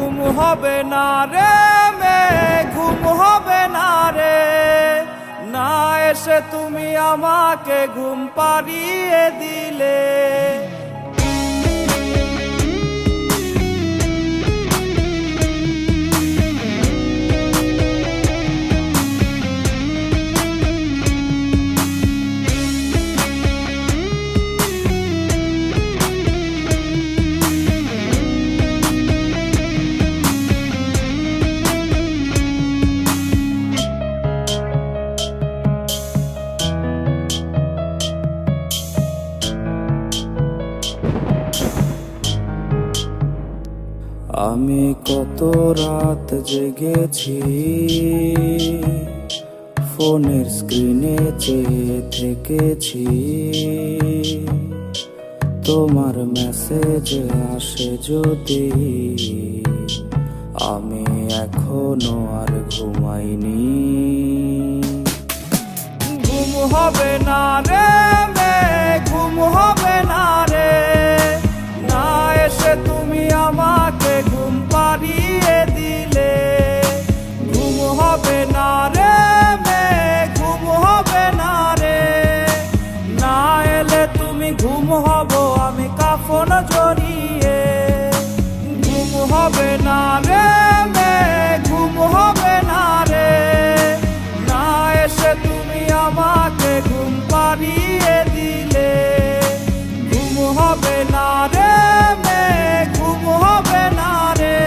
ঘুম হবে না রে ঘুম হবে না রে, না এসে তুমি আমাকে ঘুম পাড়িয়ে দিলে। আমি কত রাত জেগেছি, ফোনের স্ক্রিনে চেয়ে থেকেছি, তোমার মেসেজ আসে যদি, আমি এখনো আর ঘুমাইনি। ঘুম হবে না রে ঘুম হবে না রে, না এসে তুমি আমাকে ঘুম পাড়িয়ে দিলে। ঘুম হবে না রে ঘুম হবে না রে, না এলে তুমি ঘুম হব আমি কাফন জড়িয়ে। ঘুম হবে না রে ঘুম হবে না রে, না এসে তুমি আমাকে ঘুম পাড়িয়ে দিলে। ঘুম হবে না রে ঘুম হবে না রে,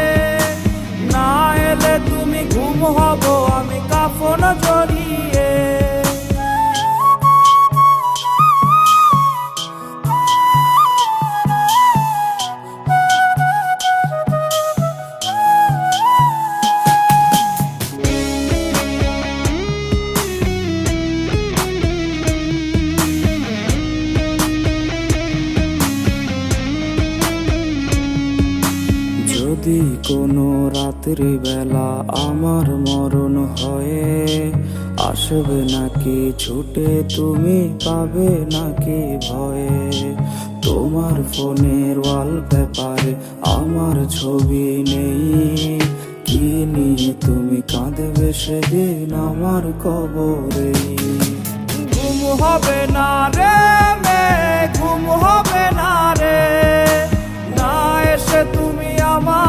না এলে তুমি ঘুম হব আমি কাফন জড়িয়ে। যদি কোনো রাত্রি বেলা আমার মরণ হয়ে, আসবে নাকি ছুটে তুমি পাবে নাকি ভয়ে। তোমার ফোনের ওয়ালপেপারে আমার ছবি নেই, কি নিয়ে তুমি কাঁদবে সেদিন আমার কবরে। ঘুম হবে না রে ঘুম হবে না রে, না এসে তুমি আমার